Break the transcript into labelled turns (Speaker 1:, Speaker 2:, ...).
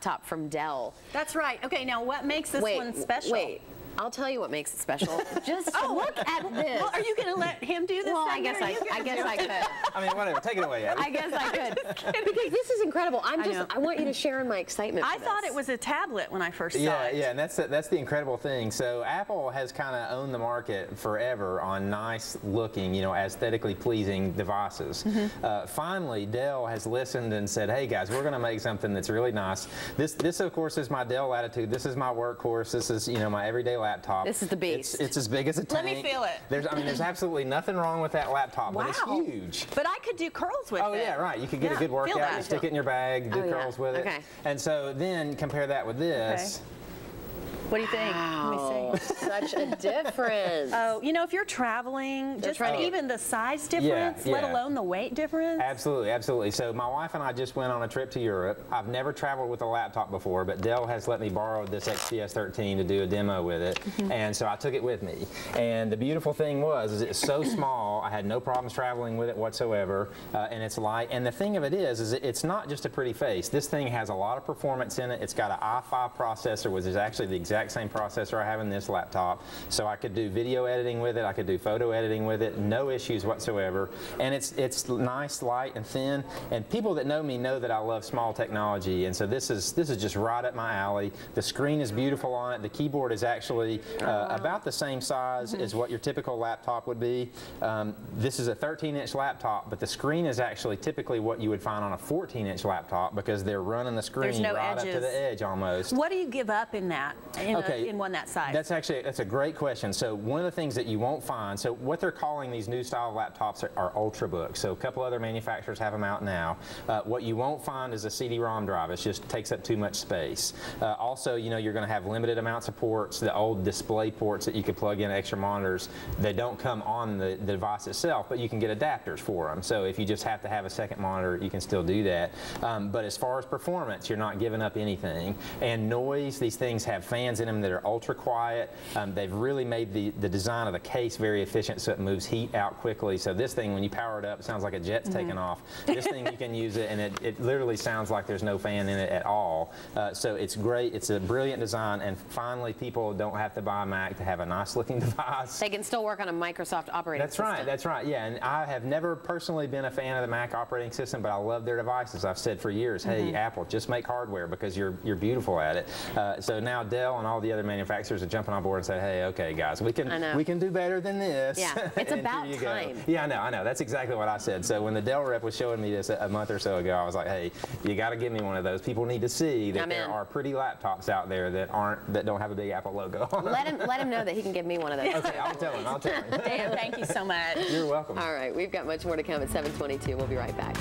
Speaker 1: laptop from Dell.
Speaker 2: That's right. Okay, now what makes this one special?
Speaker 1: Wait. I'll tell you what makes it special. Just look at this.
Speaker 2: Well, are you going to let him do this?
Speaker 1: Well, I guess I could.
Speaker 3: I mean, whatever. Take it away, Abby.
Speaker 1: I guess I could. Because this is incredible. I want you to share in my excitement.
Speaker 2: I thought it was a tablet when I first saw it.
Speaker 3: Yeah, and that's the incredible thing. So Apple has kind of owned the market forever on nice looking, you know, aesthetically pleasing devices. Finally, Dell has listened and said, hey guys, we're going to make something that's really nice. This of course is my Dell Latitude. This is my workhorse. This is, you know, my everyday laptop.
Speaker 1: This is the beast.
Speaker 3: It's as big as a tank.
Speaker 2: Let me feel it.
Speaker 3: There's absolutely nothing wrong with that laptop, but it's huge.
Speaker 2: But I could do curls with it.
Speaker 3: Oh yeah, right. You could get a good workout, you stick it in your bag, do curls with it. And so then compare that with this.
Speaker 2: What do you think?
Speaker 1: Wow,
Speaker 2: let me see.
Speaker 1: Such a difference.
Speaker 2: Oh, you know, if you're traveling, just even the size difference, let alone the weight difference.
Speaker 3: Absolutely, absolutely. So my wife and I just went on a trip to Europe. I've never traveled with a laptop before, but Dell has let me borrow this XPS 13 to do a demo with it. And so I took it with me. And the beautiful thing is it's so small, I had no problems traveling with it whatsoever, and it's light. And the thing of it is it's not just a pretty face. This thing has a lot of performance in it. It's got an i5 processor, which is actually the exact same processor I have in this laptop. So I could do video editing with it, I could do photo editing with it, no issues whatsoever. And it's nice, light, and thin. And people that know me know that I love small technology, and so this is just right up my alley. The screen is beautiful on it. The keyboard is actually about the same size as what your typical laptop would be. This is a 13-inch laptop, but the screen is actually typically what you would find on a 14-inch laptop because they're running the screen right up to the edge almost.
Speaker 2: What do you give up in that? In one that size?
Speaker 3: That's a great question. So one of the things that you won't find, so what they're calling these new style laptops are ultrabooks. So a couple other manufacturers have them out now. What you won't find is a CD-ROM drive. It just takes up too much space. Also, you know, you're going to have limited amounts of ports. The old display ports that you could plug in extra monitors, they don't come on the device itself, but you can get adapters for them. So if you just have to have a second monitor, you can still do that. But as far as performance, you're not giving up anything. And noise, these things have fans in them that are ultra quiet. They've really made the design of the case very efficient so it moves heat out quickly. So this thing, when you power it up, it sounds like a jet's taking off. This thing, you can use it and it literally sounds like there's no fan in it at all. So it's great. It's a brilliant design, and finally people don't have to buy a Mac to have a nice looking device.
Speaker 1: They can still work on a Microsoft operating system.
Speaker 3: That's right, yeah. And I have never personally been a fan of the Mac operating system, but I love their devices. I've said for years, hey, Apple, just make hardware because you're beautiful at it. So now Dell and all the other manufacturers are jumping on board and say, hey, okay guys, we can do better than this.
Speaker 1: Yeah, it's about time.
Speaker 3: Yeah, I know. That's exactly what I said. So when the Dell rep was showing me this a month or so ago, I was like, hey, you got to give me one of those. People need to see that there are pretty laptops out there that don't have a big Apple logo on them.
Speaker 1: Let him know that he can give me one of those.
Speaker 3: Okay, I'll tell him.
Speaker 2: Dan, thank you so much.
Speaker 3: You're welcome.
Speaker 1: All right, we've got much more to come at 7:22. We'll be right back.